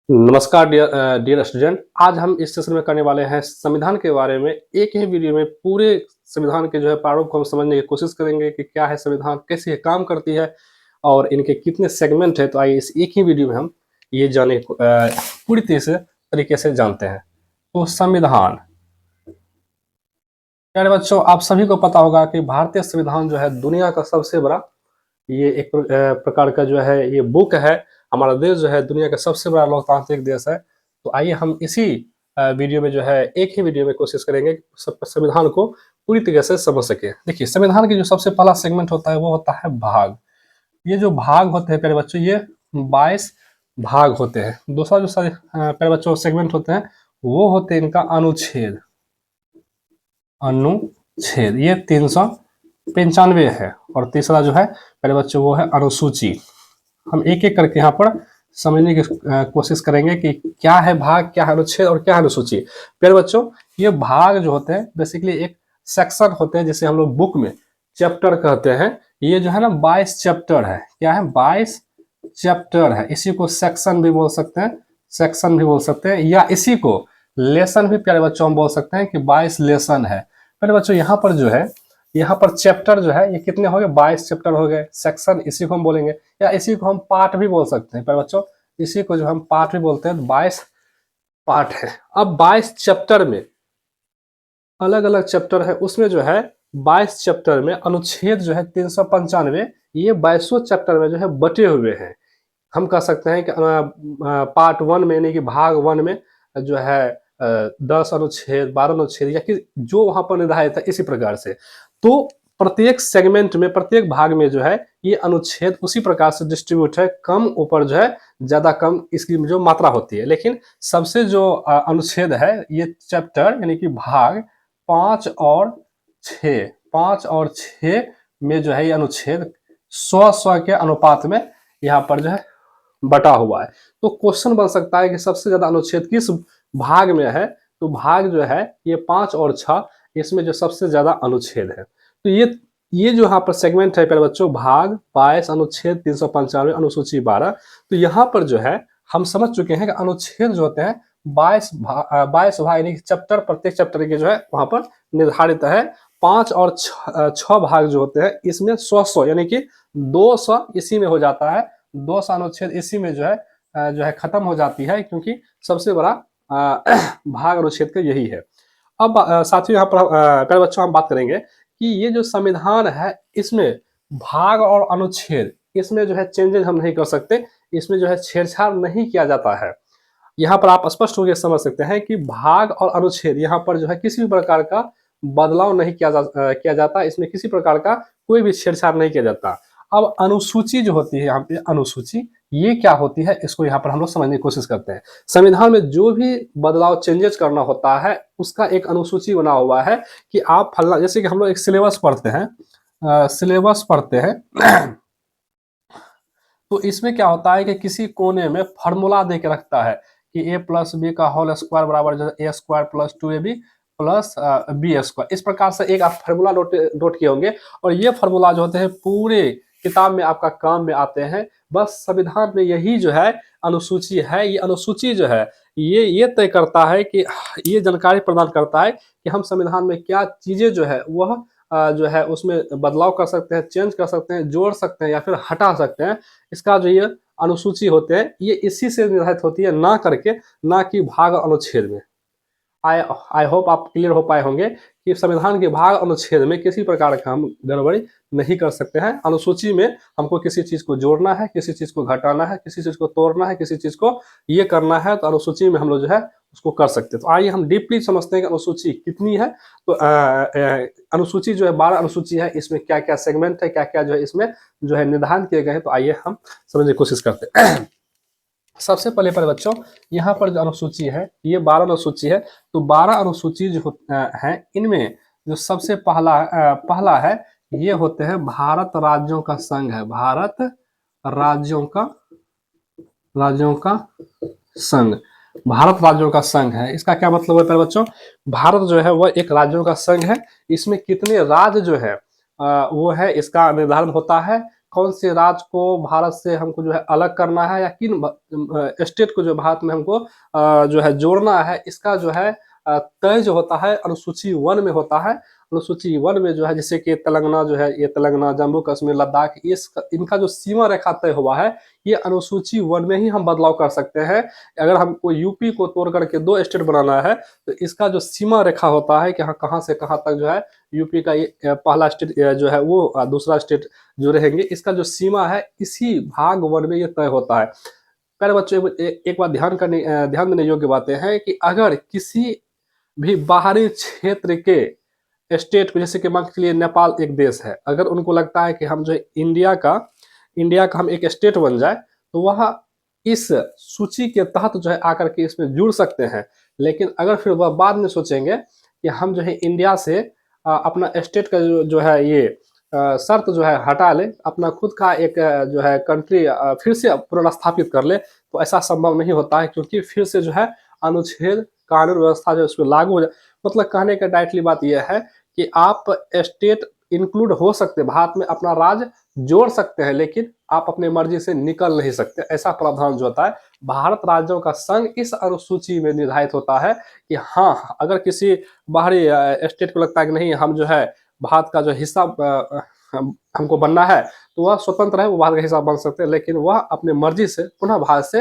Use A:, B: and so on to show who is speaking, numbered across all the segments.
A: नमस्कार dear student. आज हम इस सेशन में करने वाले हैं संविधान के बारे में। एक ही वीडियो में पूरे संविधान के जो है प्रारूप को हम समझने की कोशिश करेंगे कि क्या है संविधान, कैसे ये काम करती है और इनके कितने सेगमेंट है। तो आइए इस एक ही वीडियो में हम ये जाने पूरी तरीके से जानते हैं। तो संविधान, प्यारे बच्चों, आप सभी को पता होगा कि भारतीय संविधान जो है दुनिया का सबसे बड़ा ये एक प्रकार का जो है ये बुक है। हमारा देश जो है दुनिया का सबसे बड़ा लोकतांत्रिक देश है। तो आइए हम इसी वीडियो में जो है एक ही वीडियो में कोशिश करेंगे कि संविधान को पूरी तरीके से समझ सके। देखिए, संविधान की जो सबसे पहला सेगमेंट होता है वो होता है भाग। ये जो भाग होते हैं प्यारे बच्चों, ये 22 भाग होते हैं। दूसरा जो प्यारे बच्चों सेगमेंट होते हैं वो होते हैं इनका अनुच्छेद। अनुच्छेद ये 395 है। और तीसरा जो है प्यारे बच्चों वो है अनुसूची। हम एक एक करके यहाँ पर समझने की कोशिश करेंगे कि क्या है भाग, क्या है अनुच्छेद और क्या है अनुसूची। प्यारे बच्चों, ये भाग जो होते हैं बेसिकली एक सेक्शन होते हैं जिसे हम लोग बुक में चैप्टर कहते हैं। ये जो है ना 22 चैप्टर है। क्या है? 22 चैप्टर है। इसी को सेक्शन भी बोल सकते हैं, सेक्शन भी बोल सकते हैं, या इसी को लेसन भी प्यारे बच्चों हम बोल सकते हैं कि 22 लेसन है। प्यारे बच्चों, यहाँ पर जो है, यहाँ पर चैप्टर जो है ये कितने हो गए? 22 चैप्टर हो गए। सेक्शन इसी को हम बोलेंगे, या इसी को हम पार्ट भी बोल सकते हैं। पर बच्चों, इसी को जो हम पार्ट भी बोलते हैं, 22 पार्ट है। अब 22 चैप्टर में अलग अलग चैप्टर है, उसमें जो है 22 चैप्टर में अनुच्छेद जो है 395 ये 22 चैप्टर में जो है बटे हुए हैं। हम कह सकते हैं कि पार्ट 1 में यानी कि भाग 1 में जो है 10 अनुच्छेद, 12 अनुच्छेद, या कि जो वहां पर निर्धारित है इसी प्रकार से। तो प्रत्येक सेगमेंट में, प्रत्येक भाग में जो है ये अनुच्छेद उसी प्रकार से डिस्ट्रीब्यूट है। कम ऊपर जो है ज्यादा कम इसकी जो मात्रा होती है। लेकिन सबसे जो अनुच्छेद है ये चैप्टर यानी कि भाग 5 और 6, 5 और 6 में जो है ये अनुच्छेद 100 के अनुपात में यहाँ पर जो है बटा हुआ है। तो क्वेश्चन बन सकता है कि सबसे ज्यादा अनुच्छेद किस भाग में है? तो भाग जो है ये 5 और 6, इसमें जो सबसे ज्यादा अनुच्छेद है। तो ये जो यहाँ पर सेगमेंट है प्यारे बच्चों, भाग 22, अनुच्छेद 395, अनुसूची 12। तो यहाँ पर जो है हम समझ चुके हैं कि अनुच्छेद जो होते हैं 22 भाग यानी कि चैप्टर, प्रत्येक चैप्टर के जो है वहां पर निर्धारित है। 5 और 6 भाग जो होते हैं इसमें 100 यानी कि 200 इसी में हो जाता है। 200 अनुच्छेद इसी में जो है खत्म हो जाती है, क्योंकि सबसे बड़ा भाग अनुच्छेद का यही है। अब साथियों, यहाँ पर प्यारे बच्चों हम बात करेंगे कि ये जो संविधान है इसमें भाग और अनुच्छेद, इसमें जो है चेंजेस हम नहीं कर सकते, इसमें जो है छेड़छाड़ नहीं किया जाता है। यहाँ पर आप स्पष्ट होकर समझ सकते हैं कि भाग और अनुच्छेद यहाँ पर जो है किसी भी प्रकार का बदलाव नहीं किया जाता। इसमें किसी प्रकार का कोई भी छेड़छाड़ नहीं किया जाता। अब अनुसूची जो होती है, यहाँ पे अनुसूची ये क्या होती है, इसको यहाँ पर हम लोग समझने की कोशिश करते हैं। संविधान में जो भी बदलाव, चेंजेस करना होता है उसका एक अनुसूची बना हुआ है कि आप फलना, जैसे कि हम लोग एक सिलेबस पढ़ते हैं, सिलेबस पढ़ते हैं तो इसमें क्या होता है कि किसी कोने में फॉर्मूला दे के रखता है कि a प्लस बी का होल स्क्वायर बराबर जो है a square plus 2ab plus B square. इस प्रकार से एक आप फार्मूला नोट किए होंगे, और ये फार्मूला जो होते हैं पूरे किताब में आपका काम में आते हैं। बस संविधान में यही जो है अनुसूची है। ये अनुसूची जो है ये तय करता है कि ये जानकारी प्रदान करता है कि हम संविधान में क्या चीजें जो है वह जो है उसमें बदलाव कर सकते हैं, चेंज कर सकते हैं, जोड़ सकते हैं या फिर हटा सकते हैं। इसका जो ये अनुसूची होते हैं ये इसी से निर्धारित होती है, ना कि भाग और अनुच्छेद में। आई होप आप क्लियर हो पाए होंगे कि संविधान के भाग अनुच्छेद में किसी प्रकार का हम गड़बड़ी नहीं कर सकते हैं। अनुसूची में हमको किसी चीज को जोड़ना है, किसी चीज को घटाना है, किसी चीज को तोड़ना है, किसी चीज को ये करना है, तो अनुसूची में हम लोग जो है उसको कर सकते हैं। तो आइए हम डीपली समझते हैं कि अनुसूची कितनी है। तो अनुसूची जो है 12 अनुसूची है। इसमें क्या क्या सेगमेंट है, क्या क्या जो है इसमें जो है निर्धारण किए गए हैं, तो आइए हम समझने की कोशिश करते हैं। सबसे पहले पर बच्चों, यहाँ पर जो अनुसूची है ये 12 अनुसूची है। तो 12 अनुसूची जो है इनमें जो सबसे पहला है ये होते हैं भारत राज्यों का संघ है। भारत राज्यों का संघ, भारत राज्यों का संघ है। इसका क्या मतलब है प्यारे बच्चों? भारत जो है वह एक राज्यों का संघ है। इसमें कितने राज्य जो है वो है इसका निर्धारण होता है कौन से राज्य को भारत से हमको जो है अलग करना है, या किन स्टेट को जो भारत में हमको जो है जोड़ना है, इसका जो है तय जो होता है अनुसूची 1 में होता है। अनुसूची 1 में जो है जैसे कि तेलंगाना जो है, ये तेलंगाना, जम्मू कश्मीर, लद्दाख, इनका जो सीमा रेखा तय हुआ है, ये अनुसूची 1 में ही हम बदलाव कर सकते हैं। अगर हमको यूपी को तोड़ करके 2 स्टेट बनाना है, तो इसका जो सीमा रेखा होता है कि हाँ कहाँ से कहाँ तक जो है यूपी का ये पहला स्टेट जो है वो दूसरा स्टेट जो रहेंगे, इसका जो सीमा है इसी भाग 1 में ये तय होता है। पहले बच्चों एक बात ध्यान देने योग्य बातें हैं कि अगर किसी भी बाहरी क्षेत्र के स्टेट को, जैसे कि मान के लिए नेपाल एक देश है, अगर उनको लगता है कि हम जो इंडिया का हम एक स्टेट बन जाए, तो वह इस सूची के तहत जो है आकर के इसमें जुड़ सकते हैं। लेकिन अगर फिर वह बाद में सोचेंगे कि हम जो है इंडिया से अपना स्टेट का जो है ये शर्त जो है हटा ले, अपना खुद का एक जो है कंट्री फिर से पुनर्स्थापित कर ले, तो ऐसा संभव नहीं होता है, क्योंकि फिर से जो है अनुच्छेद कानून व्यवस्था जो उसमें लागू हो जाए। मतलब कहने का डायरेक्टली बात यह है कि आप स्टेट इंक्लूड हो सकते हैं, भारत में अपना राज्य जोड़ सकते हैं, लेकिन आप अपने मर्जी से निकल नहीं सकते। ऐसा प्रावधान जो होता है भारत राज्यों का संघ इस अनुसूची में निर्धारित होता है कि हाँ, अगर किसी बाहरी स्टेट को लगता है कि नहीं हम जो है भारत का जो हिस्सा हमको बनना है, तो वह स्वतंत्र है, वो भारत का हिस्सा बन सकते हैं, लेकिन वह अपने मर्जी से पुनः भारत से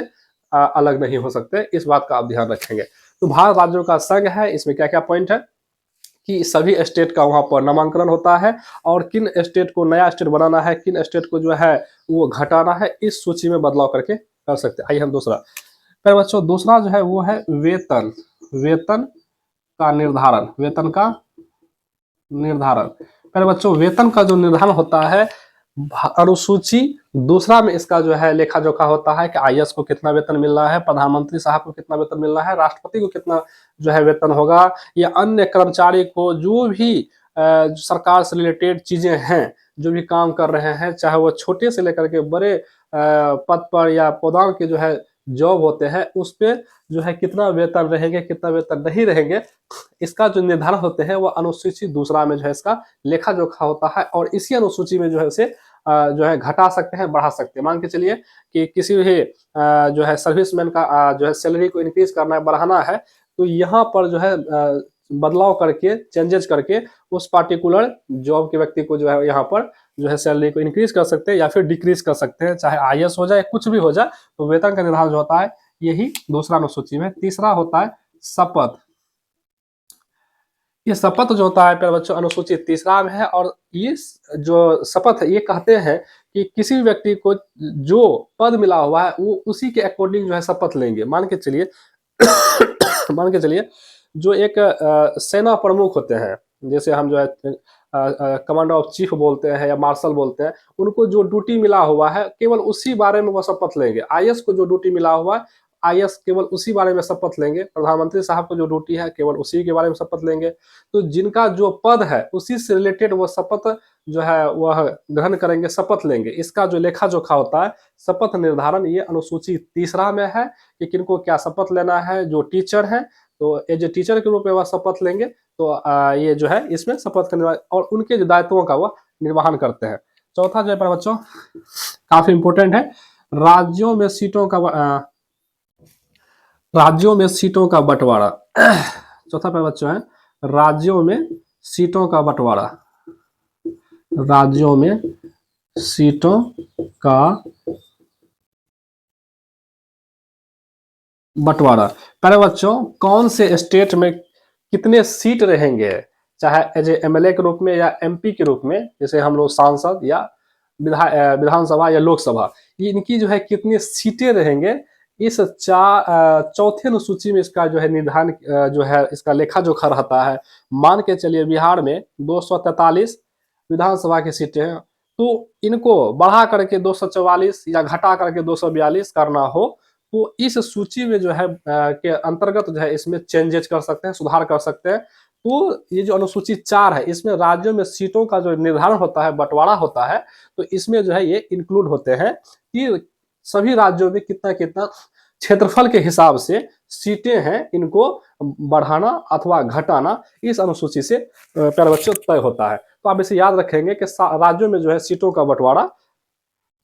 A: अलग नहीं हो सकते। इस बात का आप ध्यान रखेंगे। तो भारत राज्यों का संघ है, इसमें क्या क्या पॉइंट है कि सभी स्टेट का वहां पर नामांकन होता है, और किन स्टेट को नया स्टेट बनाना है, किन स्टेट को जो है वो घटाना है, इस सूची में बदलाव करके कर सकते हैं। आइए हम दूसरा, फिर बच्चों दूसरा जो है वो है वेतन का निर्धारण। पहले बच्चों वेतन का जो निर्धारण होता है अनुसूची दूसरा में, इसका जो है लेखा जोखा होता है कि आईएएस को कितना वेतन मिल रहा है, प्रधानमंत्री साहब को कितना वेतन मिल रहा है, राष्ट्रपति को कितना जो है वेतन होगा, या अन्य कर्मचारी को जो भी सरकार से रिलेटेड चीजें हैं, जो भी काम कर रहे हैं, चाहे वो छोटे से लेकर के बड़े पद पर या पदों के जो है जॉब होते हैं, उस पे जो है कितना वेतन रहेंगे, कितना वेतन नहीं रहेंगे, इसका जो निर्धारण होते हैं वो अनुसूची दूसरा में जो है इसका लेखा जोखा होता है। और इसी अनुसूची में जो है उसे जो है घटा सकते हैं, बढ़ा सकते हैं। मान के चलिए कि किसी भी जो है सर्विसमैन का जो है सैलरी को इंक्रीज करना है, बढ़ाना है, तो यहाँ पर जो है बदलाव करके, चेंजेस करके उस पार्टिकुलर जॉब के व्यक्ति को जो है यहाँ पर जो है सैलरी को इंक्रीज कर सकते हैं या फिर डिक्रीज कर सकते हैं, चाहे आईएएस हो जाए, कुछ भी हो जाए। तो वेतन का निर्धारण जो होता है यही दूसरा अनुसूची में। तीसरा होता है शपथ। ये शपथ जो होता है प्यारे बच्चों अनुसूची तीसरा में है, और ये जो शपथ ये कहते हैं कि किसी भी व्यक्ति को जो पद मिला हुआ है वो उसी के अकॉर्डिंग जो है शपथ लेंगे। मान के चलिए जो एक सेना प्रमुख होते हैं, जैसे हम जो है कमांडर ऑफ चीफ बोलते हैं या मार्शल बोलते हैं, उनको जो ड्यूटी मिला हुआ है केवल उसी बारे में वो शपथ लेंगे। आईएएस को जो ड्यूटी मिला हुआ है, आईएएस केवल उसी बारे में शपथ लेंगे। प्रधानमंत्री साहब को जो ड्यूटी है केवल उसी के बारे में शपथ लेंगे। तो जिनका जो पद है उसी से रिलेटेड वो शपथ जो है वह ग्रहण करेंगे, शपथ लेंगे। इसका जो लेखा जोखा होता है शपथ निर्धारण, ये अनुसूची तीसरा में है कि किनको क्या शपथ लेना है। जो टीचर है तो एज ए टीचर के रूप में वह शपथ लेंगे, तो ये जो है इसमें शपथ का निर्वहन और उनके जो दायित्वों का वह निर्वहन करते हैं। चौथा जो है बच्चों काफी इंपोर्टेंट है, राज्यों में सीटों का बंटवारा। चौथा पे बच्चों है राज्यों में सीटों का बंटवारा। राज्यों में सीटों का बंटवारा। पहले बच्चों कौन से स्टेट में कितने सीट रहेंगे, चाहे एज ए एमएलए के रूप में या एमपी के रूप में, जैसे हम लोग सांसद या विधानसभा या लोकसभा, इनकी जो है कितनी सीटें रहेंगे, इस चौथे अनुसूची में इसका जो है निर्धारण जो है इसका लेखा जोखा रहता है। मान के चलिए बिहार में 243 विधानसभा की सीटें हैं, तो इनको बढ़ा करके 244 या घटा करके 242 करना हो, तो इस सूची में जो है के अंतर्गत जो है इसमें चेंजेस कर सकते हैं, सुधार कर सकते हैं। तो ये जो अनुसूची 4 है इसमें राज्यों में सीटों का जो निर्धारण होता है, बंटवारा होता है, तो इसमें जो है ये इंक्लूड होते हैं कि सभी राज्यों में कितना कितना क्षेत्रफल के हिसाब से सीटें हैं, इनको बढ़ाना अथवा घटाना इस अनुसूची से प्यारे बच्चों तय होता है। तो आप इसे याद रखेंगे कि राज्यों में जो है सीटों का बंटवारा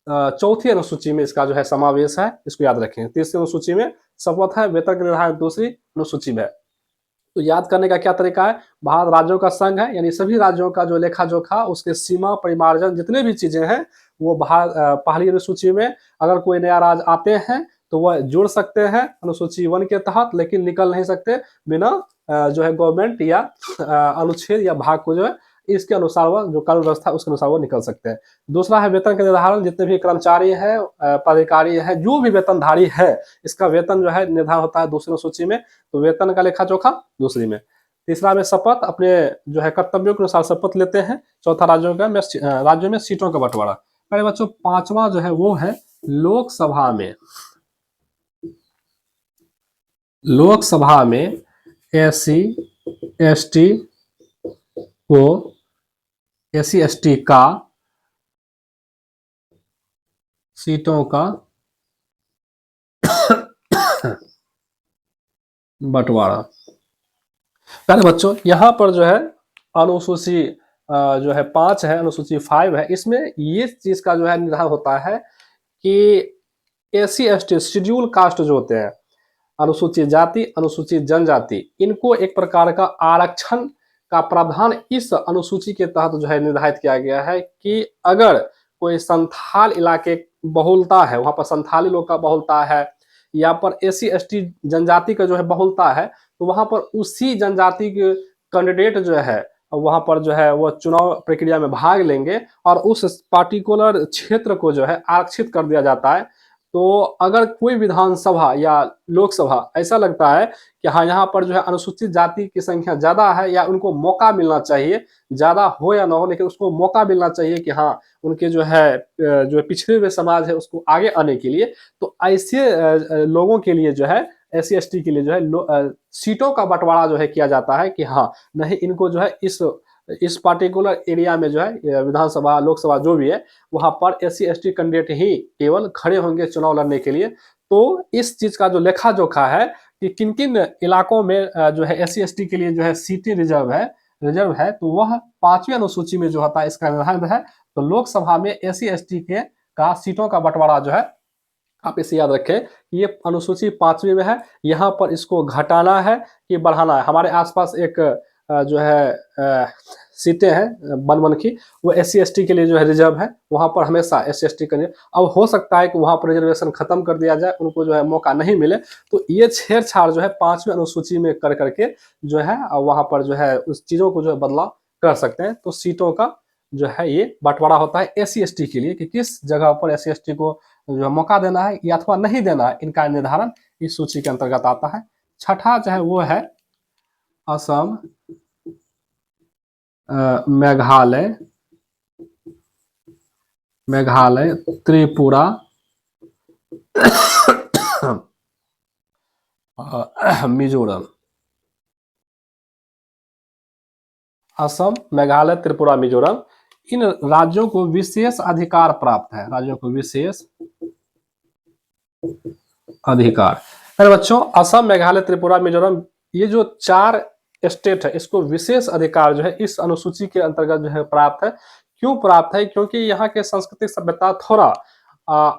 A: चौथी अनुसूची में इसका जो है समावेश है, इसको याद रखें। तीसरी अनुसूची में शपथ है, वेतन का निर्धारण दूसरी अनुसूची में है। तो याद करने का क्या तरीका है, भारत राज्यों का संघ है, यानी सभी राज्यों का जो लेखा जोखा, उसके सीमा परिमार्जन जितने भी चीजें हैं वो पहली अनुसूची में, अगर कोई नया राज्य आते हैं तो वह जुड़ सकते हैं अनुसूची 1 के तहत, लेकिन निकल नहीं सकते बिना जो है गवर्नमेंट या अनुच्छेद या भाग को जो है इसके अनुसार वह जो कानून व्यवस्था उसके अनुसार वो निकल सकते हैं। दूसरा है वेतन का निर्धारण, जितने भी कर्मचारी हैं, पदाधिकारी हैं, जो भी वेतनधारी है, इसका वेतन जो है निर्धारण होता है दूसरी अनुसूची में, तो वेतन का लेखा जोखा दूसरी में। तीसरा में शपथ, अपने जो है कर्तव्यों के अनुसार शपथ लेते हैं। चौथा राज्यों में सीटों का बंटवारा। पहले बच्चों पांचवा जो है वो है लोकसभा में एससी एसटी का सीटों का बंटवारा। पहले बच्चों यहाँ पर जो है अनुसूची जो है 5 है, अनुसूची 5 है, इसमें ये चीज का जो है निर्धारण होता है कि एससी एसटी शेड्यूल कास्ट जो होते हैं, अनुसूचित जाति, अनुसूचित जनजाति, इनको एक प्रकार का आरक्षण का प्रावधान इस अनुसूची के तहत जो है निर्धारित किया गया है कि अगर कोई संथाल इलाके बहुलता है, वहां पर संथाली लोग का बहुलता है, या पर एससी एसटी जनजाति का जो है बहुलता है, तो वहां पर उसी जनजाति के कैंडिडेट जो है वहां पर जो है वो चुनाव प्रक्रिया में भाग लेंगे और उस पार्टिकुलर क्षेत्र को जो है आरक्षित कर दिया जाता है। तो अगर कोई विधानसभा या लोकसभा ऐसा लगता है कि हाँ यहाँ पर जो है अनुसूचित जाति की संख्या ज्यादा है, या उनको मौका मिलना चाहिए, ज्यादा हो या ना हो लेकिन उसको मौका मिलना चाहिए कि हाँ उनके जो है पिछड़े हुए समाज है उसको आगे आने के लिए, तो ऐसे लोगों के लिए जो है एससी एसटी के लिए जो है सीटों का बंटवारा जो है किया जाता है कि हाँ नहीं, इनको जो है इस पार्टिकुलर एरिया में जो है विधानसभा लोकसभा जो भी है वहां पर एससी एसटी कैंडिडेट ही केवल खड़े होंगे चुनाव लड़ने के लिए। तो इस चीज का जो लेखा जोखा है कि किन किन इलाकों में जो है एससी एसटी के लिए जो है सीटें रिजर्व है, तो वह 5वीं अनुसूची में जो होता है इसका निर्धारण है। तो लोकसभा में एससी एसटी के का सीटों का बंटवारा जो है, आप इसे याद रखें, ये अनुसूची 5वीं में है, यहाँ पर इसको घटाना है कि बढ़ाना है। हमारे आसपास एक जो है सीटें हैं बनमनखी, वो एससी एसटी के लिए जो है रिजर्व है, वहां पर हमेशा एससी एसटी के लिए, अब हो सकता है कि वहां पर रिजर्वेशन खत्म कर दिया जाए, उनको जो है मौका नहीं मिले, तो ये छेड़छाड़ जो है 5वीं अनुसूची में कर करके जो है वहां पर जो है उस चीजों को जो है बदलाव कर सकते हैं। तो सीटों का जो है ये बंटवारा होता है एससी एसटी के लिए कि किस जगह पर एससी एसटी को जो है मौका देना है या अथवा नहीं देना है, इनका निर्धारण इस सूची के अंतर्गत आता है। छठा जो है वो है असम, मेघालय, त्रिपुरा मिजोरम। असम, मेघालय, त्रिपुरा, मिजोरम, इन राज्यों को विशेष अधिकार प्राप्त है, राज्यों को विशेष अधिकार। अरे बच्चों असम, मेघालय, त्रिपुरा, मिजोरम, ये जो 4 स्टेट है इसको विशेष अधिकार जो है इस अनुसूची के अंतर्गत जो है प्राप्त है। क्यों प्राप्त है? क्योंकि यहाँ के सांस्कृतिक सभ्यता थोड़ा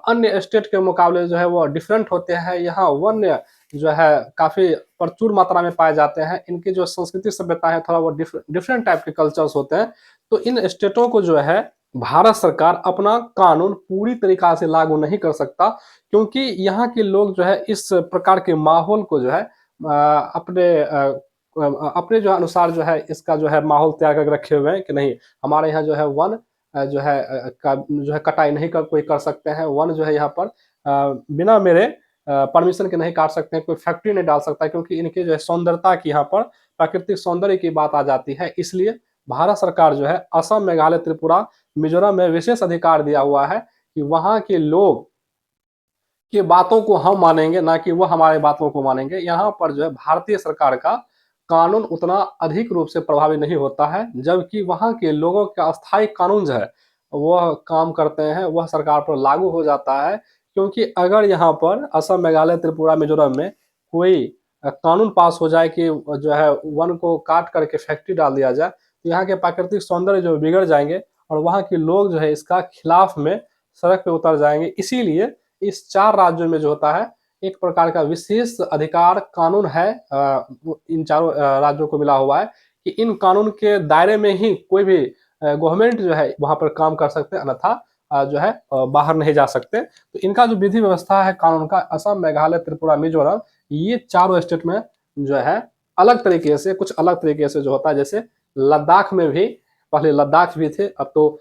A: अन्य स्टेट के मुकाबले जो है वो डिफरेंट होते हैं। यहाँ वन्य जो है काफी प्रचुर मात्रा में पाए जाते हैं। इनकी जो संस्कृति सभ्यता है थोड़ा वो डिफरेंट टाइप के कल्चर्स होते हैं। तो इन स्टेटों को जो है भारत सरकार अपना कानून पूरी तरीका से लागू नहीं कर सकता, क्योंकि यहाँ के लोग जो है इस प्रकार के माहौल को जो है अपने जो अनुसार जो है इसका जो है माहौल तैयार करके रखे हुए हैं कि नहीं, हमारे यहाँ जो है वन जो है कटाई नहीं कोई कर सकते हैं, वन जो है यहाँ पर बिना मेरे परमिशन के नहीं काट सकते हैं, कोई फैक्ट्री नहीं डाल सकता है, क्योंकि इनके जो है सौंदर्यता की यहाँ पर प्राकृतिक सौंदर्य की बात आ जाती है। इसलिए भारत सरकार जो है असम, मेघालय, त्रिपुरा, मिजोरम में विशेष अधिकार दिया हुआ है कि वहां के लोग की बातों को हम मानेंगे, ना कि वो हमारे बातों को मानेंगे। यहाँ पर जो है भारतीय सरकार का कानून उतना अधिक रूप से प्रभावी नहीं होता है, जबकि वहाँ के लोगों का अस्थायी कानून जो है वह काम करते हैं, वह सरकार पर लागू हो जाता है। क्योंकि अगर यहाँ पर असम, मेघालय, त्रिपुरा, मिजोरम में कोई कानून पास हो जाए कि जो है वन को काट करके फैक्ट्री डाल दिया जाए, तो यहाँ के प्राकृतिक सौंदर्य जो बिगड़ जाएंगे और वहाँ के लोग जो है इसका खिलाफ में सड़क पे उतर जाएंगे। इसीलिए इस 4 राज्यों में जो होता है एक प्रकार का विशेष अधिकार कानून है, इन चारों राज्यों को मिला हुआ है कि इन कानून के दायरे में ही कोई भी गवर्नमेंट जो है वहां पर काम कर सकते हैं, अन्यथा जो है बाहर नहीं जा सकते। तो इनका जो विधि व्यवस्था है कानून का, असम, मेघालय, त्रिपुरा, मिजोरम, ये चारों स्टेट में जो है अलग तरीके से, कुछ अलग तरीके से जो होता है। जैसे लद्दाख में भी, पहले लद्दाख भी थे, अब तो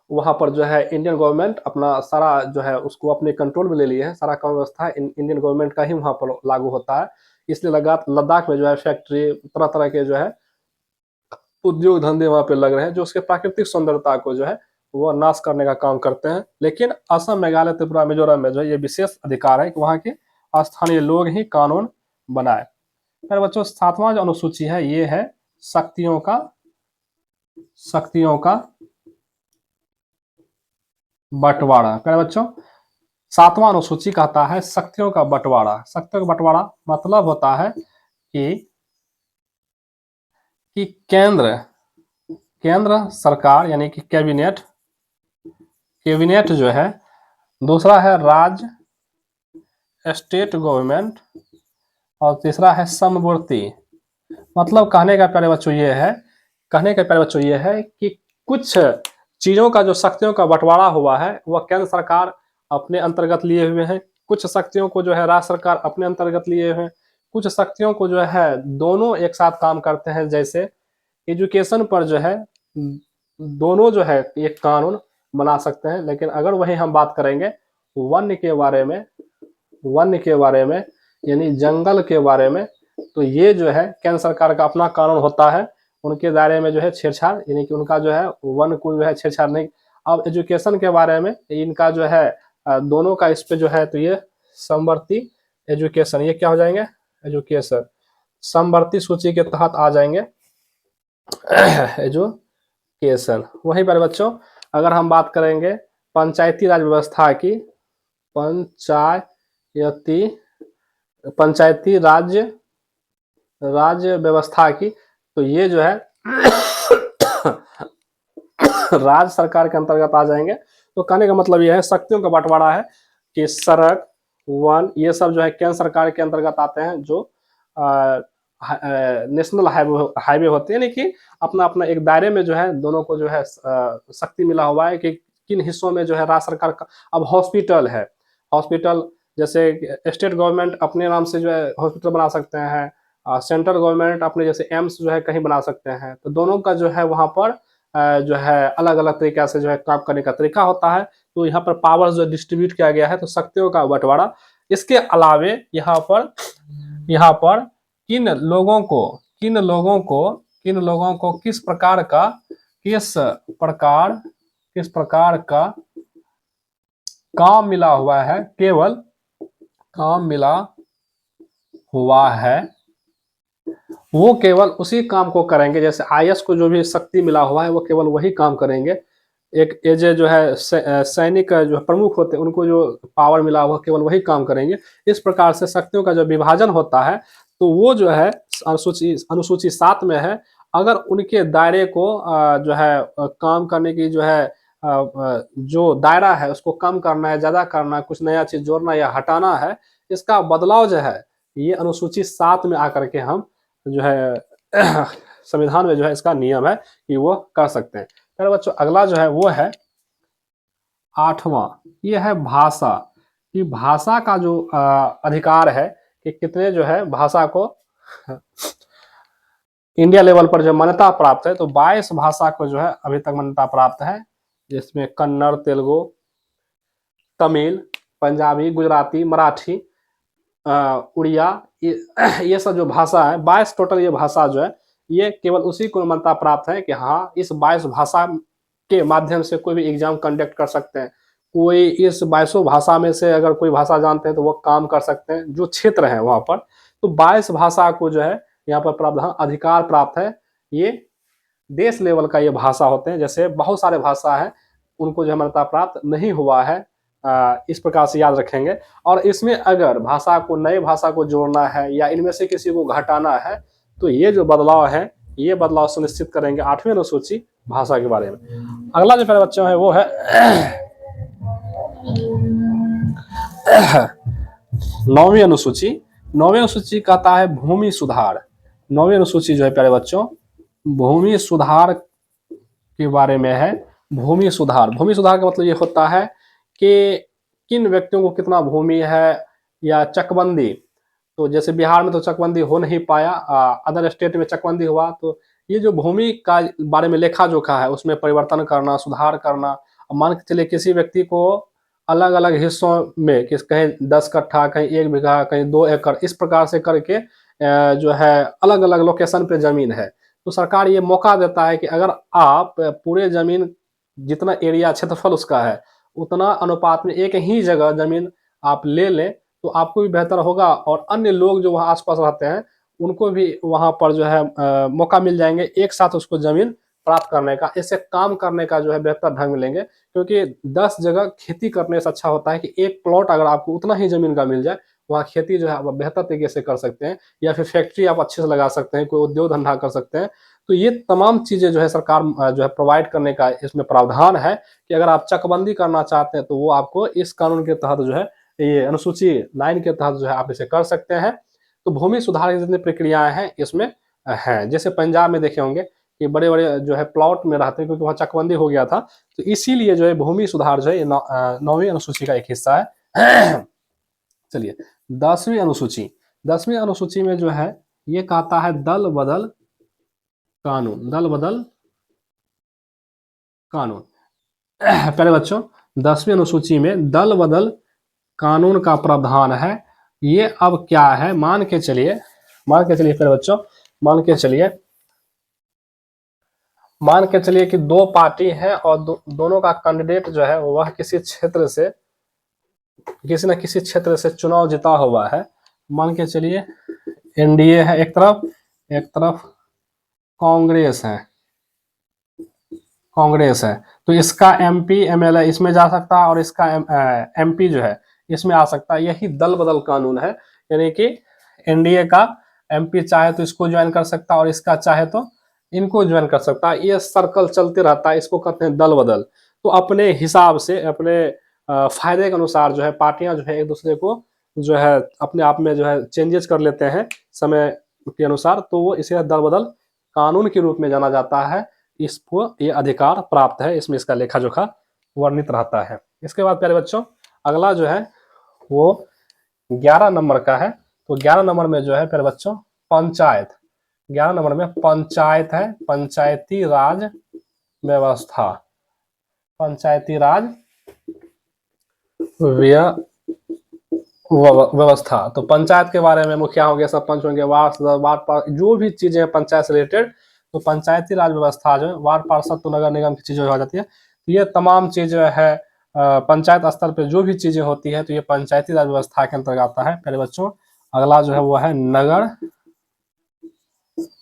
A: वहां पर जो है इंडियन गवर्नमेंट अपना सारा जो है उसको अपने कंट्रोल में ले लिए है। सारा काम व्यवस्था इंडियन गवर्नमेंट का ही वहां पर लागू होता है। इसलिए लद्दाख में जो है फैक्ट्री, तरह तरह के जो है उद्योग धंधे वहां पे लग रहे हैं, जो उसके प्राकृतिक सुंदरता को जो है वो नाश करने का काम करते हैं। लेकिन असम, मेघालय, त्रिपुरा, मिजोरम में जो है ये विशेष अधिकार है कि वहां के स्थानीय लोग ही कानून बनाए। फिर बच्चों 7वां जो अनुसूची है ये है शक्तियों का बंटवारा। प्यारे बच्चों 7वां अनुसूची कहता है शक्तियों का बंटवारा। शक्तियों का बंटवारा मतलब होता है कि केंद्र सरकार यानी कि कैबिनेट जो है, दूसरा है राज्य स्टेट गवर्नमेंट, और तीसरा है समवर्ती। मतलब कहने का प्यारे बच्चों ये है कि कुछ चीजों का जो शक्तियों का बंटवारा हुआ है वह केंद्र सरकार अपने अंतर्गत लिए हुए हैं, कुछ शक्तियों को जो है राज्य सरकार अपने अंतर्गत लिए हुए हैं, कुछ शक्तियों को जो है दोनों एक साथ काम करते हैं। जैसे एजुकेशन पर जो है दोनों जो है एक कानून बना सकते हैं। लेकिन अगर वही हम बात करेंगे वन्य के बारे में यानी जंगल के बारे में, तो ये जो है केंद्र सरकार का अपना कानून होता है, उनके दायरे में जो है छेड़छाड़, यानी कि उनका जो है वन को जो है छेड़छाड़ नहीं। अब एजुकेशन के बारे में इनका जो है दोनों का इस पे जो है, तो ये समवर्ती एजुकेशन, ये क्या हो जाएंगे, एजुकेशन समवर्ती सूची के तहत आ जाएंगे एजुकेशन। वहीं पर बच्चों अगर हम बात करेंगे पंचायती राज व्यवस्था की, पंचायती राज्य व्यवस्था की, तो ये जो है राज्य सरकार के अंतर्गत आ जाएंगे। तो कहने का मतलब यह है शक्तियों का बंटवारा है कि सड़क, वन, ये सब जो है केंद्र सरकार के अंतर्गत आते हैं। जो नेशनल हाईवे होते हैं, यानी कि अपना अपना एक दायरे में जो है दोनों को जो है शक्ति मिला हुआ है कि किन हिस्सों में जो है राज्य सरकार का। अब हॉस्पिटल जैसे स्टेट गवर्नमेंट अपने नाम से जो है हॉस्पिटल बना सकते हैं, सेंट्रल गवर्नमेंट अपने जैसे एम्स जो है कहीं बना सकते हैं। तो दोनों का जो है वहां पर जो है अलग अलग तरीका से जो है काम करने का तरीका होता है। तो यहाँ पर पावर जो डिस्ट्रीब्यूट किया गया है, तो शक्तियों का बंटवारा। इसके अलावे यहाँ पर किन लोगों को किस प्रकार का काम मिला हुआ है, केवल काम मिला हुआ है, वो केवल उसी काम को करेंगे। जैसे आईएएस को जो भी शक्ति मिला हुआ है वो केवल वही काम करेंगे। एक एजे जो है सैनिक जो प्रमुख होते हैं उनको जो पावर मिला हुआ केवल वही काम करेंगे। इस प्रकार से शक्तियों का जो विभाजन होता है, तो वो जो है अनुसूची 7 में है। अगर उनके दायरे को जो है काम करने की जो है जो दायरा है उसको कम करना है, ज्यादा करना है, कुछ नया चीज जोड़ना या हटाना है, इसका बदलाव जो है ये अनुसूची 7 में आकर के हम जो है संविधान में जो है इसका नियम है कि वो कर सकते हैं। फिर बच्चों अगला जो है वो है 8वां, ये है भाषा। कि भाषा का जो अधिकार है कि कितने जो है भाषा को इंडिया लेवल पर जो मान्यता प्राप्त है, तो 22 भाषा को जो है अभी तक मान्यता प्राप्त है, जिसमें कन्नड़, तेलुगु, तमिल, पंजाबी, गुजराती, मराठी, उड़िया, ये सब जो भाषा है 22 टोटल, ये भाषा जो है ये केवल उसी को मान्यता प्राप्त है कि हाँ इस 22 भाषा के माध्यम से कोई भी एग्जाम कंडक्ट कर सकते हैं। कोई इस 22 भाषा में से अगर कोई भाषा जानते हैं तो वो काम कर सकते हैं जो क्षेत्र है वहां पर। तो 22 भाषा को जो है यहाँ पर प्रावधान अधिकार प्राप्त है। ये देश लेवल का ये भाषा होते हैं। जैसे बहुत सारे भाषा है उनको जो मान्यता प्राप्त नहीं हुआ है, इस प्रकार से याद रखेंगे। और इसमें अगर भाषा को, नए भाषा को जोड़ना है या इनमें से किसी को घटाना है, तो ये जो बदलाव है ये बदलाव सुनिश्चित करेंगे 8वीं अनुसूची भाषा के बारे में। अगला जो प्यारे बच्चों है वो है 9वीं अनुसूची। 9वीं अनुसूची कहता है भूमि सुधार। 9वीं अनुसूची जो है प्यारे बच्चों भूमि सुधार के बारे में है। भूमि सुधार का मतलब ये होता है कि किन व्यक्तियों को कितना भूमि है, या चकबंदी। तो जैसे बिहार में तो चकबंदी हो नहीं पाया, अदर स्टेट में चकबंदी हुआ, तो ये जो भूमि का बारे में लेखा जोखा है उसमें परिवर्तन करना, सुधार करना। मान के चलिए किसी व्यक्ति को अलग अलग हिस्सों में, कहीं 10 कट्ठा, कहीं 1 बीघा, कहीं 2 एकड़, इस प्रकार से करके जो है अलग अलग लोकेशन पे जमीन है, तो सरकार ये मौका देता है कि अगर आप पूरे जमीन जितना एरिया क्षेत्रफल उसका है उतना अनुपात में एक ही जगह जमीन आप ले लें तो आपको भी बेहतर होगा, और अन्य लोग जो वहाँ आसपास रहते हैं उनको भी वहाँ पर जो है मौका मिल जाएंगे एक साथ उसको जमीन प्राप्त करने का। इससे काम करने का जो है बेहतर ढंग मिलेंगे, क्योंकि 10 जगह खेती करने से अच्छा होता है कि एक प्लॉट अगर आपको उतना ही जमीन का मिल जाए, वहाँ खेती जो है आप बेहतर तरीके से कर सकते हैं, या फिर फैक्ट्री आप अच्छे से लगा सकते हैं, कोई उद्योग धंधा कर सकते हैं। तो ये तमाम चीजें जो है सरकार जो है प्रोवाइड करने का इसमें प्रावधान है कि अगर आप चकबंदी करना चाहते हैं तो वो आपको इस कानून के तहत जो है, ये अनुसूची 9 के तहत जो है आप इसे कर सकते हैं। तो भूमि सुधार की जितनी प्रक्रियाएं हैं इसमें हैं, जैसे पंजाब में देखे होंगे कि बड़े बड़े जो है प्लॉट में रहते हैं क्योंकि वहाँ चकबंदी हो गया था, तो इसीलिए जो है भूमि सुधार जो है 9वीं अनुसूची का एक हिस्सा है। चलिए 10वीं अनुसूची। 10वीं अनुसूची में जो है ये कहता है दल बदल कानून। दल बदल कानून पहले बच्चों 10वीं अनुसूची में दल बदल कानून का प्रावधान है। ये अब क्या है, मान के चलिए पहले बच्चों मान के चलिए कि 2 पार्टी है और दोनों का कैंडिडेट जो है वह किसी न किसी क्षेत्र से चुनाव जीता हुआ है। मान के चलिए एनडीए है एक तरफ कांग्रेस है, तो इसका एमपी एमएलए इसमें जा सकता है और इसका एमपी जो है इसमें आ सकता है। यही दल बदल कानून है, यानी कि एनडीए का एमपी चाहे तो इसको ज्वाइन कर सकता है और इसका चाहे तो इनको ज्वाइन कर सकता है। ये सर्कल चलते रहता है, इसको कहते हैं दल बदल। तो अपने हिसाब से अपने फायदे के अनुसार जो है पार्टियां जो है एक दूसरे को जो है अपने आप में जो है चेंजेस कर लेते हैं समय के अनुसार, तो वो इसे दल बदल कानून के रूप में जाना जाता है। इसको ये अधिकार प्राप्त है, इसमें इसका लेखा जोखा वर्णित रहता है। इसके बाद प्यारे बच्चों अगला जो है वो 11 नंबर का है। तो 11 नंबर में जो है प्यारे बच्चों पंचायत। 11 नंबर में पंचायत है, पंचायती राज व्यवस्था। पंचायती राज व्यवस्था। तो पंचायत के बारे में मुखिया होंगे, सरपंच होंगे, वार्ड जो भी चीजें पंचायत से रिलेटेड, तो पंचायती राज व्यवस्था जो है वार्ड पार्षद तो नगर निगम की चीजें हो जाती है। तो ये तमाम चीजें है पंचायत स्तर पे जो भी चीजें होती है तो ये पंचायती राज व्यवस्था के अंतर्गत आता है। पहले बच्चों अगला जो है वो है नगर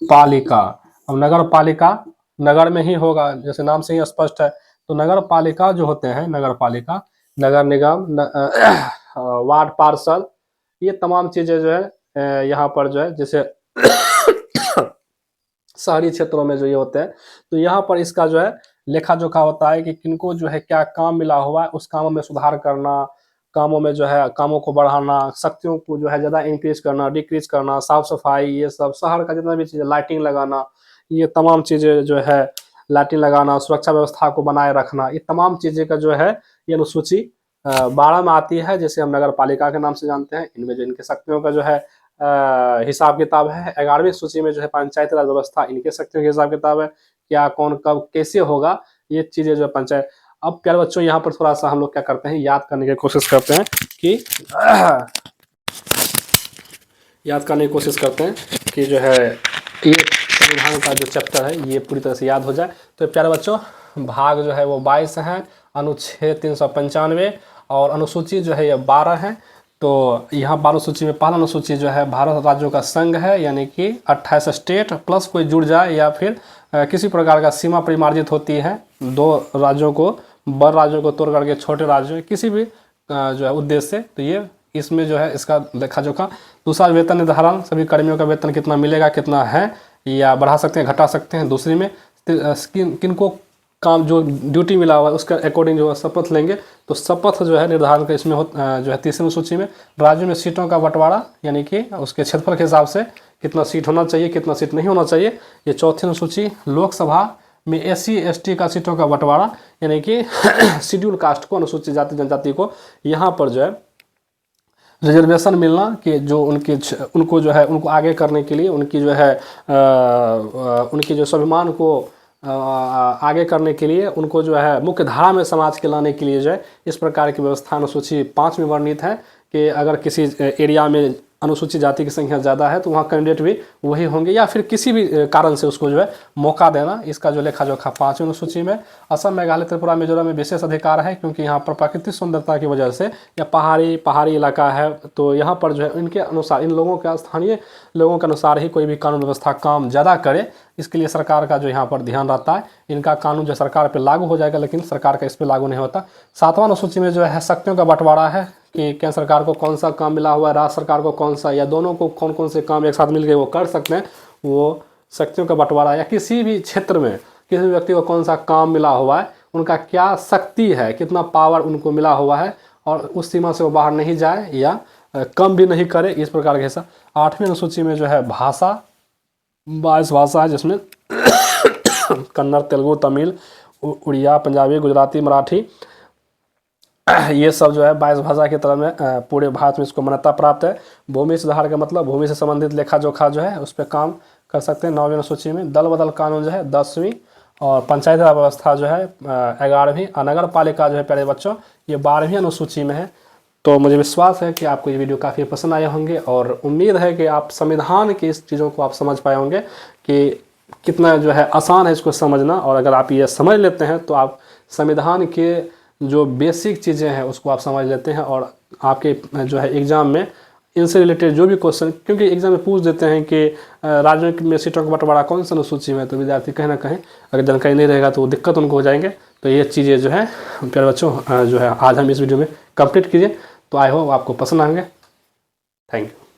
A: पालिका। अब नगर पालिका नगर में ही होगा, जैसे नाम से ही स्पष्ट है। तो नगर पालिका जो होते हैं, नगर पालिका, नगर निगम, वार्ड पार्षद, ये तमाम चीजें जो है यहाँ पर जो है जैसे शहरी क्षेत्रों में जो ये होते हैं, तो यहाँ पर इसका जो है लेखा जोखा होता है कि किनको जो है क्या काम मिला हुआ है, उस कामों में सुधार करना, कामों में जो है कामों को बढ़ाना, शक्तियों को जो है ज्यादा इंक्रीज करना, डिक्रीज करना, साफ सफाई, ये सब शहर का जितना भी चीज, लाइटिंग लगाना, ये तमाम चीजें जो है लाइटिंग लगाना, सुरक्षा व्यवस्था को बनाए रखना, ये तमाम चीजें का जो है ये अनुसूची 12 में आती है, जैसे हम नगर पालिका के नाम से जानते हैं। इनमें जो इनके शक्तियों का जो है हिसाब किताब है। 11वीं सूची में जो है पंचायती राज व्यवस्था, इनके शक्तियों के हिसाब किताब है, क्या कौन कब कैसे होगा, ये चीजें जो है पंचायत। अब प्यारे बच्चों यहाँ पर थोड़ा सा हम लोग क्या करते हैं, याद करने की कोशिश करते हैं कि जो है ये संविधान का जो चैप्टर है ये पूरी तरह से याद हो जाए। तो प्यारे बच्चों भाग जो है वो 22 है, अनुच्छेद 395 और अनुसूची जो है ये 12 है। तो यहाँ 12 सूची में पहला अनुसूची जो है भारत राज्यों का संघ है, यानी कि 28 स्टेट प्लस कोई जुड़ जाए या फिर किसी प्रकार का सीमा परिमार्जित होती है 2 राज्यों को, बड़ राज्यों को तोड़ करके छोटे राज्यों किसी भी जो है उद्देश्य से, तो ये इसमें जो है इसका लेखा जोखा। दूसरा वेतन निर्धारण, सभी कर्मियों का वेतन कितना मिलेगा कितना है, या बढ़ा सकते हैं, घटा सकते हैं। दूसरी में किनको काम जो ड्यूटी मिला हुआ है उसके अकॉर्डिंग जो है शपथ लेंगे। तो शपथ जो है निर्धारण का इसमें जो है तीसरी अनुसूची में राज्यों में सीटों का बंटवारा यानी कि उसके क्षेत्रफल के हिसाब से कितना सीट होना चाहिए, कितना सीट नहीं होना चाहिए। ये चौथी अनुसूची। लोकसभा में SC ST का सीटों का बंटवारा यानी कि शेड्यूल कास्ट को, अनुसूचित जाति जनजाति को यहाँ पर जो है रिजर्वेशन मिलना कि जो उनको जो है उनको आगे करने के लिए उनकी जो है उनकी जो स्वाभिमान को आगे करने के लिए उनको जो है मुख्य धारा में समाज के लाने के लिए जो है इस प्रकार की व्यवस्था अनुसूची 5 में वर्णित है कि अगर किसी एरिया में अनुसूचित जाति की संख्या ज़्यादा है तो वहाँ कैंडिडेट भी वही होंगे या फिर किसी भी कारण से उसको जो है मौका देना। इसका जो लेखा जोखा 5वीं अनुसूची में। असम, मेघालय, त्रिपुरा, मिजोरम में विशेष अधिकार है क्योंकि यहाँ पर प्राकृतिक सुंदरता की वजह से या पहाड़ी इलाका है तो यहाँ पर जो है इनके अनुसार, इन लोगों के स्थानीय लोगों के अनुसार ही कोई भी कानून व्यवस्था काम ज़्यादा करे। इसके लिए सरकार का जो यहाँ पर ध्यान रहता है। इनका कानून जो सरकार पर लागू हो जाएगा लेकिन सरकार का इस पर लागू नहीं होता। 7वां अनुसूची में जो है शक्तियों का बंटवारा है कि केंद्र सरकार को कौन सा काम मिला हुआ है, राज्य सरकार को कौन सा, या दोनों को कौन कौन से काम एक साथ मिलकर वो कर सकते हैं। वो शक्तियों का बंटवारा या किसी भी क्षेत्र में किसी भी व्यक्ति को कौन सा काम मिला हुआ है, उनका क्या शक्ति है, कितना पावर उनको मिला हुआ है और उस सीमा से वो बाहर नहीं जाए या कम भी नहीं करे, इस प्रकार के हिस्सा। 8वीं अनुसूची में जो है भाषा 22 भाषा है जिसमें कन्नड़, तेलुगु, तमिल, उड़िया, पंजाबी, गुजराती, मराठी, ये सब जो है 22 भाषा की तरह में पूरे भारत में इसको मान्यता प्राप्त है। भूमि सुधार का मतलब भूमि से संबंधित लेखा जोखा जो है उस पर काम कर सकते हैं। 9वीं अनुसूची में दल बदल कानून जो है 10वीं और पंचायत राज व्यवस्था जो है 11वीं, नगर पालिका जो है प्यारे बच्चों ये 12वीं अनुसूची में है। तो मुझे विश्वास है कि आपको ये वीडियो काफ़ी पसंद आए होंगे और उम्मीद है कि आप संविधान की इस चीज़ों को आप समझ पाए होंगे कि कितना जो है आसान है इसको समझना। और अगर आप ये समझ लेते हैं तो आप संविधान के जो बेसिक चीज़ें हैं उसको आप समझ लेते हैं और आपके जो है एग्ज़ाम में इनसे रिलेटेड जो भी क्वेश्चन, क्योंकि एग्जाम में पूछ देते हैं कि राज्यों में सीटों का बंटवारा कौन सा अनुसूची में, तो विद्यार्थी कहीं ना कहीं अगर जानकारी नहीं रहेगा तो वो दिक्कत उनको हो जाएंगे। तो ये चीज़ें जो है प्यारे बच्चों जो है आज हम इस वीडियो में कंप्लीट कीजिए। तो आई होप आपको पसंद आएंगे। Thank you.